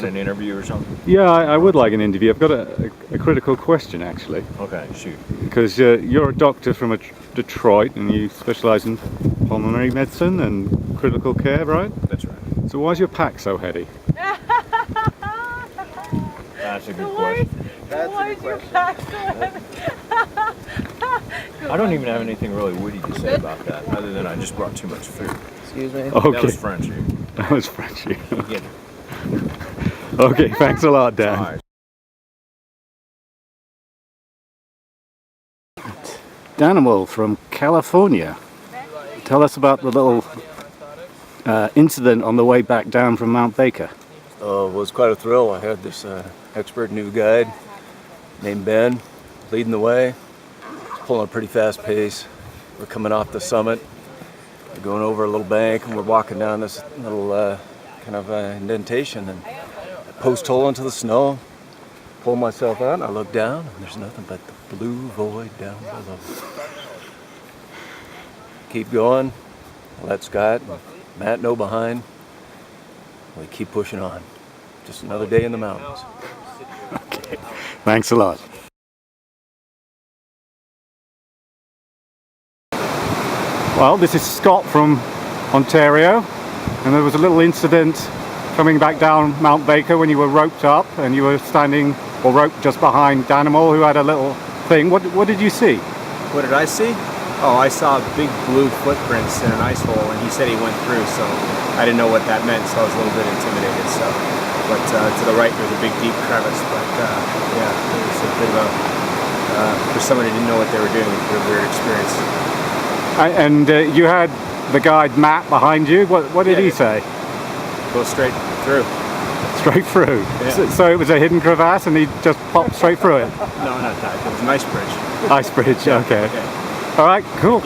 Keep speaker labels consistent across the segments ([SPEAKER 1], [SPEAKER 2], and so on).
[SPEAKER 1] want an interview or something?
[SPEAKER 2] Yeah, I would like an interview. I've got a critical question, actually.
[SPEAKER 1] Okay, shoot.
[SPEAKER 2] Because you're a doctor from Detroit, and you specialise in pulmonary medicine and critical care, right?
[SPEAKER 1] That's right.
[SPEAKER 2] So why is your pack so heavy?
[SPEAKER 1] That's a good question.
[SPEAKER 3] Why is your pack so heavy?
[SPEAKER 1] I don't even have anything really witty to say about that, other than I just brought too much food.
[SPEAKER 4] Excuse me?
[SPEAKER 2] Okay.
[SPEAKER 1] That was Frenchy.
[SPEAKER 2] That was Frenchy.
[SPEAKER 1] Yeah.
[SPEAKER 2] Okay, thanks a lot, Dan.
[SPEAKER 1] All right.
[SPEAKER 2] Danimal from California. Tell us about the little incident on the way back down from Mount Baker.
[SPEAKER 4] It was quite a thrill. I had this expert new guide named Ben leading the way. He's pulling a pretty fast pace. We're coming off the summit. We're going over a little bank and we're walking down this little kind of indentation and I post hole into the snow. Pull myself out and I look down and there's nothing but the blue void down below. Keep going. Let Scott and Matt know behind. We keep pushing on. Just another day in the mountains.
[SPEAKER 2] Okay, thanks a lot. Well, this is Scott from Ontario, and there was a little incident coming back down Mount Baker when you were roped up and you were standing or roped just behind Danimal, who had a little thing. What did you see?
[SPEAKER 5] What did I see? Oh, I saw big blue footprints in an ice hole, and he said he went through, so I didn't know what that meant, so I was a little bit intimidated. So, but to the right there's a big deep crevice, but yeah, it was a bit of a for someone who didn't know what they were doing, it was a weird experience.
[SPEAKER 2] And you had the guide Matt behind you. What did he say?
[SPEAKER 5] Go straight through.
[SPEAKER 2] Straight through.
[SPEAKER 5] Yeah.
[SPEAKER 2] So it was a hidden crevasse, and he just popped straight through it.
[SPEAKER 5] No, not that. It was an ice bridge.
[SPEAKER 2] Ice bridge.
[SPEAKER 5] Yeah,
[SPEAKER 2] okay.
[SPEAKER 5] okay.
[SPEAKER 2] All right. Cool.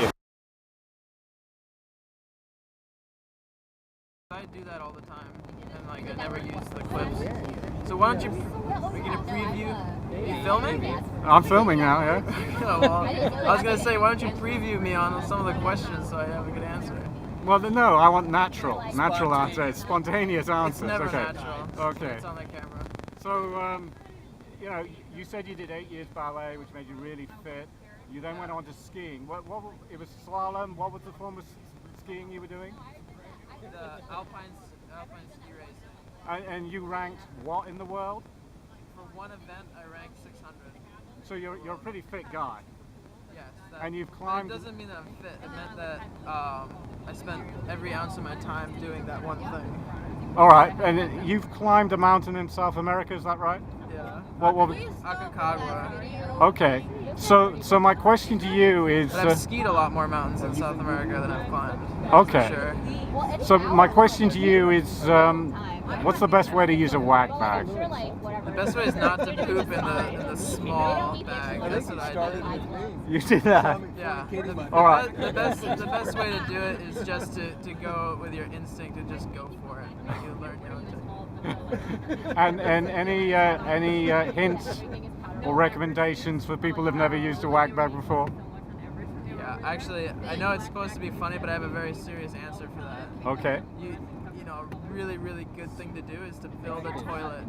[SPEAKER 6] I do that all the time, and like I never use the clips. So why don't you? We're gonna preview. You filming?
[SPEAKER 2] I'm filming now. Yeah.
[SPEAKER 6] Oh, well, I was gonna say, why don't you preview me on some of the questions so I have a good answer?
[SPEAKER 2] Well, no. I want natural answers, spontaneous answers.
[SPEAKER 6] It's never
[SPEAKER 2] okay.
[SPEAKER 6] natural.
[SPEAKER 2] Okay.
[SPEAKER 6] It's on the camera.
[SPEAKER 2] So, you know, you said you did 8 years ballet, which made you really fit. You then went on to skiing. It was slalom. What was the form of skiing you were doing?
[SPEAKER 6] The Alpine ski race.
[SPEAKER 2] And you ranked what in the world?
[SPEAKER 6] For one event, I ranked 600.
[SPEAKER 2] So you're a pretty fit guy.
[SPEAKER 6] Yes.
[SPEAKER 2] And you've
[SPEAKER 6] But
[SPEAKER 2] climbed.
[SPEAKER 6] it doesn't mean that I'm fit. It meant that I spent every ounce of my time doing that one thing.
[SPEAKER 2] All right. And you've climbed a mountain in South America. Is that right?
[SPEAKER 6] Yeah.
[SPEAKER 2] What?
[SPEAKER 6] Aconcagua.
[SPEAKER 2] Okay. So my question to you is.
[SPEAKER 6] But I've skied a lot more mountains in South America than I've climbed.
[SPEAKER 2] Okay.
[SPEAKER 6] For sure.
[SPEAKER 2] So my question to you is, what's the best way to use a whack bag?
[SPEAKER 6] The best way is not to poop in the small bag. That's what I did.
[SPEAKER 2] You did that.
[SPEAKER 6] Yeah.
[SPEAKER 2] All right.
[SPEAKER 6] The best way to do it is just to go with your instinct and just go for it. Like you learn your own technique.
[SPEAKER 2] And any hints or recommendations for people who've never used a whack bag before?
[SPEAKER 6] Yeah, actually, I know it's supposed to be funny, but I have a very serious answer for that.
[SPEAKER 2] Okay.
[SPEAKER 6] You know, a really, really good thing to do is to build a toilet.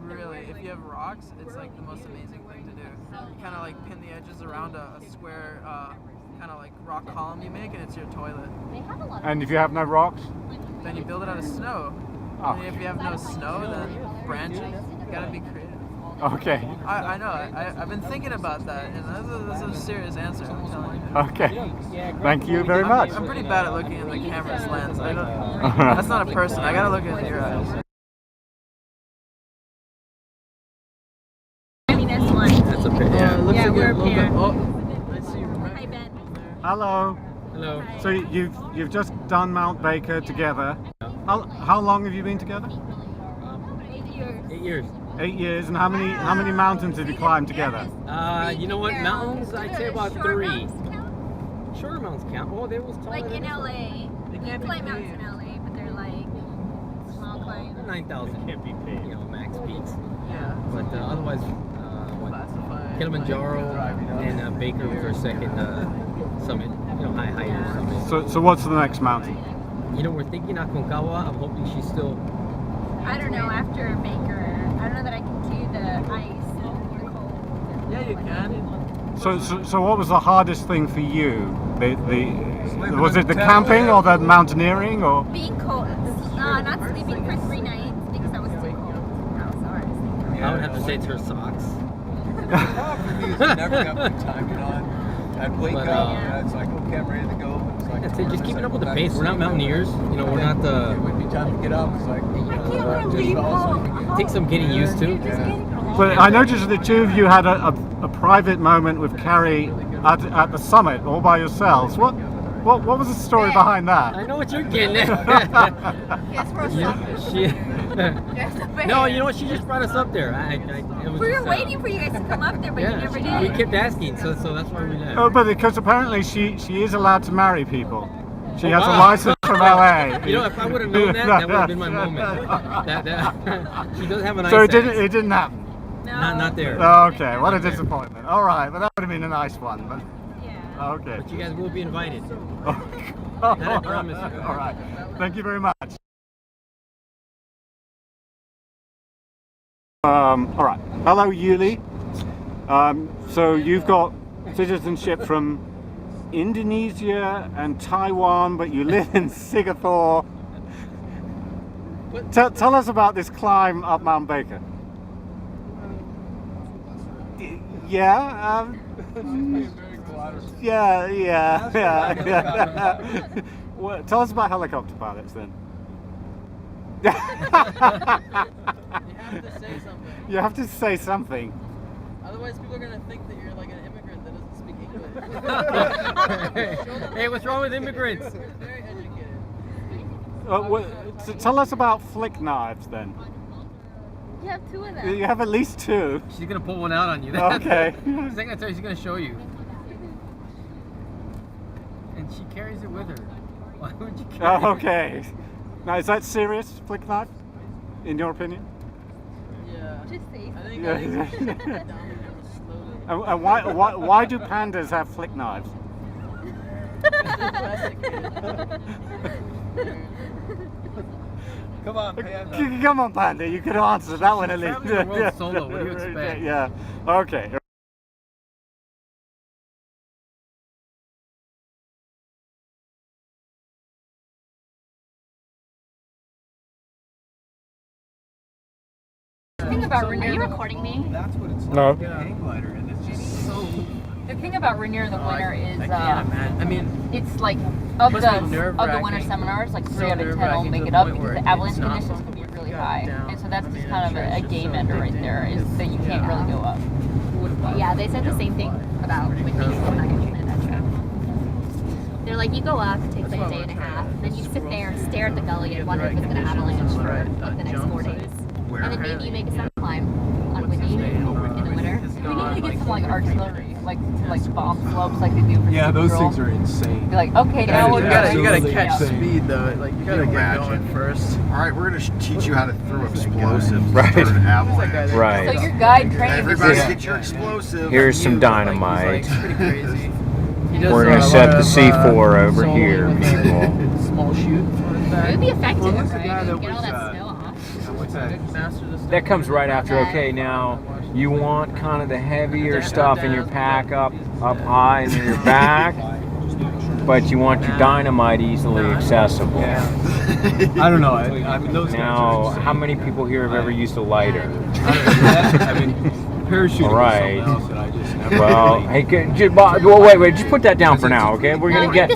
[SPEAKER 6] Really, if you have rocks, it's like the most amazing thing to do. You kind of like pin the edges around a square, kind of like rock column you make, and it's your toilet.
[SPEAKER 2] And if you have no rocks?
[SPEAKER 6] Then you build it out of snow.
[SPEAKER 2] Oh.
[SPEAKER 6] And if you have no snow, then branches. You gotta be creative.
[SPEAKER 2] Okay.
[SPEAKER 6] I know. I've been thinking about that, and that's a serious answer. I'm telling you.
[SPEAKER 2] Okay. Thank you very much.
[SPEAKER 6] I'm pretty bad at looking in the camera's lens. That's not a person. I gotta look in your eyes.
[SPEAKER 5] That's a bit, yeah.
[SPEAKER 3] Yeah, we're up here.
[SPEAKER 6] Oh, I see you.
[SPEAKER 3] Hi, Ben.
[SPEAKER 2] Hello.
[SPEAKER 5] Hello.
[SPEAKER 2] So you've just done Mount Baker together. How long have you been together?
[SPEAKER 3] 8 years.
[SPEAKER 5] 8 years.
[SPEAKER 2] 8 years. And how many mountains have you climbed together?
[SPEAKER 5] You know what? Mountains, I'd say about 3. Shorter mountains count. Oh, they was taller
[SPEAKER 3] Like
[SPEAKER 5] than
[SPEAKER 3] in
[SPEAKER 5] this one.
[SPEAKER 3] LA. You
[SPEAKER 6] can't be
[SPEAKER 3] climb
[SPEAKER 6] paid.
[SPEAKER 3] mountains in LA, but they're like small climbs.
[SPEAKER 5] 9,000.
[SPEAKER 2] Can't be paid.
[SPEAKER 5] You know, max peaks.
[SPEAKER 6] Yeah.
[SPEAKER 5] But otherwise, what?
[SPEAKER 6] Classify.
[SPEAKER 5] Kilimanjaro and Baker was our second summit. You know, higher summit.
[SPEAKER 2] So what's the next mountain?
[SPEAKER 5] You know, we're thinking Aconcagua. I'm hoping she's still
[SPEAKER 3] I don't know, after Baker, I don't know that I can do the ice and the cold.
[SPEAKER 6] Yeah, you can.
[SPEAKER 2] So what was the hardest thing for you? Was it the camping or the mountaineering or?
[SPEAKER 3] Being cold, not sleeping for 3 nights because I was too cold. That was the hardest thing.
[SPEAKER 7] I would have to say it's her socks.
[SPEAKER 1] Never got my timing on. I'd wake
[SPEAKER 7] But,
[SPEAKER 1] up and it's like, okay, I'm ready to go. But it's like,
[SPEAKER 7] I'd say just keeping up with the pace. We're not mountaineers. You know, we're not
[SPEAKER 1] It
[SPEAKER 7] the.
[SPEAKER 1] would be time to get up. It's like,
[SPEAKER 7] Takes some getting used to.
[SPEAKER 2] But I noticed the two of you had a private moment with Carrie at the summit, all by yourselves. What was the story behind
[SPEAKER 7] I
[SPEAKER 2] that?
[SPEAKER 7] know what you're getting at.
[SPEAKER 3] Yes, we're
[SPEAKER 7] No, you know what? She just brought us up there. It was
[SPEAKER 3] We were
[SPEAKER 7] just,
[SPEAKER 3] waiting for you guys to come up there, but you never did.
[SPEAKER 7] We kept asking, so that's why we left.
[SPEAKER 2] Oh, but because apparently she is allowed to marry people. She has a
[SPEAKER 7] wow.
[SPEAKER 2] license from LA.
[SPEAKER 7] You know, if I would have known that would have been my moment. She does have an
[SPEAKER 2] So
[SPEAKER 7] ice axe.
[SPEAKER 2] it didn't happen.
[SPEAKER 3] No.
[SPEAKER 7] Not there.
[SPEAKER 2] Okay, what a disappointment. All right, but that would have been a nice one. But
[SPEAKER 3] Yeah.
[SPEAKER 2] okay.
[SPEAKER 7] But you guys will be invited.
[SPEAKER 2] All
[SPEAKER 7] I promise you.
[SPEAKER 2] right. Thank you very much. All right. Hello, Yuli. So you've got citizenship from Indonesia and Taiwan, but you live in Singapore. Tell us about this climb up Mount Baker. Yeah. Yeah. Well, tell us about helicopter pilots then.
[SPEAKER 6] You have to say something.
[SPEAKER 2] You have to say something.
[SPEAKER 6] Otherwise, people are gonna think that you're like an immigrant that doesn't speak English.
[SPEAKER 7] Hey, what's wrong with immigrants?
[SPEAKER 6] They're very educated.
[SPEAKER 2] Tell us about flick knives then.
[SPEAKER 3] You have 2 of them.
[SPEAKER 2] You have at least 2.
[SPEAKER 7] She's gonna pull one out on you.
[SPEAKER 2] Okay.
[SPEAKER 7] She's gonna show you. And she carries it with her. Why would you carry it?
[SPEAKER 2] Okay. Now, is that serious, flick knife? In your opinion?
[SPEAKER 6] Yeah.
[SPEAKER 3] Just say
[SPEAKER 6] I think
[SPEAKER 2] Yeah.
[SPEAKER 6] I think we should get down slowly.
[SPEAKER 2] And why do pandas have flick knives?
[SPEAKER 1] come on, man.
[SPEAKER 2] Come on, panda, you could answer that one at least.
[SPEAKER 7] traveling the world solo, what do you expect?
[SPEAKER 2] Yeah. Okay.
[SPEAKER 8] The thing about Rainier, are you recording me?
[SPEAKER 1] That's what it's
[SPEAKER 2] No.
[SPEAKER 1] like. Hang glider, and it's just so.
[SPEAKER 8] The thing about Rainier in the winter is,
[SPEAKER 6] I can't imagine. I mean,
[SPEAKER 8] it's like of
[SPEAKER 6] Must
[SPEAKER 8] the
[SPEAKER 6] be nerve-wracking.
[SPEAKER 8] winter seminars, like 3
[SPEAKER 6] So
[SPEAKER 8] out of 10 will
[SPEAKER 6] nerve-wracking
[SPEAKER 8] make
[SPEAKER 6] to
[SPEAKER 8] it
[SPEAKER 6] the
[SPEAKER 8] up
[SPEAKER 6] point
[SPEAKER 8] because
[SPEAKER 6] where
[SPEAKER 8] the avalanche
[SPEAKER 6] it's not
[SPEAKER 8] conditions can be really
[SPEAKER 6] going
[SPEAKER 8] high,
[SPEAKER 6] down.
[SPEAKER 8] and so that's
[SPEAKER 6] I
[SPEAKER 8] just
[SPEAKER 6] mean,
[SPEAKER 8] kind
[SPEAKER 6] I'm
[SPEAKER 8] of
[SPEAKER 6] sure
[SPEAKER 8] a
[SPEAKER 6] it's just
[SPEAKER 8] game
[SPEAKER 6] so
[SPEAKER 8] ender right there. Is that you can't really go up.
[SPEAKER 3] Yeah, they said the same thing about when you when I got that trip. They're like, you go up, it takes like a day and a half, then you sit there and stare at the gully and wonder if it's going to avalanche for like the next 4 days. And then maybe you make a sun climb on windy in the winter.
[SPEAKER 8] We need to get some like artillery, like bomb slopes like they do for
[SPEAKER 1] Yeah, those
[SPEAKER 8] Supergirl.
[SPEAKER 1] things are insane.
[SPEAKER 8] Be like, okay, now we're
[SPEAKER 6] you gotta
[SPEAKER 1] absolutely
[SPEAKER 6] catch
[SPEAKER 1] insane.
[SPEAKER 6] speed though. Like you gotta get
[SPEAKER 9] Imagine.
[SPEAKER 6] going first.
[SPEAKER 9] All right, we're going to teach you how to throw explosives.
[SPEAKER 1] Right.
[SPEAKER 9] Start an
[SPEAKER 6] Who's that guy
[SPEAKER 9] avalanche.
[SPEAKER 6] that-
[SPEAKER 8] So
[SPEAKER 1] Right.
[SPEAKER 8] your guide training
[SPEAKER 9] Everybody
[SPEAKER 8] is
[SPEAKER 9] get your explosive.
[SPEAKER 1] Here's some
[SPEAKER 6] Like,
[SPEAKER 1] dynamite.
[SPEAKER 6] he's pretty crazy. He does
[SPEAKER 1] We're
[SPEAKER 6] a
[SPEAKER 1] gonna
[SPEAKER 6] lot
[SPEAKER 1] set the
[SPEAKER 6] of,
[SPEAKER 1] C4 over
[SPEAKER 6] solo
[SPEAKER 1] here,
[SPEAKER 6] with a
[SPEAKER 1] people.
[SPEAKER 6] Small shoot on his
[SPEAKER 3] It
[SPEAKER 6] back.
[SPEAKER 3] would be effective,
[SPEAKER 1] Well, who's the
[SPEAKER 3] right?
[SPEAKER 1] guy that
[SPEAKER 3] Get all
[SPEAKER 1] was,
[SPEAKER 3] that snow off.
[SPEAKER 1] What's that?
[SPEAKER 6] Master the
[SPEAKER 1] That comes right after. Okay, now you want kind of the heavier stuff in your pack up high in your back, but you want your dynamite easily accessible.
[SPEAKER 5] I don't know. I mean, those
[SPEAKER 1] Now, how many people here have ever used a lighter?
[SPEAKER 5] I mean, parachuting
[SPEAKER 1] All right.
[SPEAKER 5] is something else that I just never.
[SPEAKER 1] Well, hey, wait, just put that down for now, okay? We're gonna get to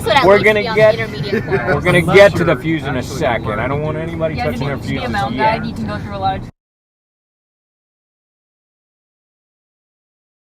[SPEAKER 1] the fuse in a second. I don't want anybody
[SPEAKER 8] Yeah,
[SPEAKER 1] touching their
[SPEAKER 8] to be a
[SPEAKER 1] fuses
[SPEAKER 8] mountain
[SPEAKER 1] yet.
[SPEAKER 8] guide, you can go through a lot of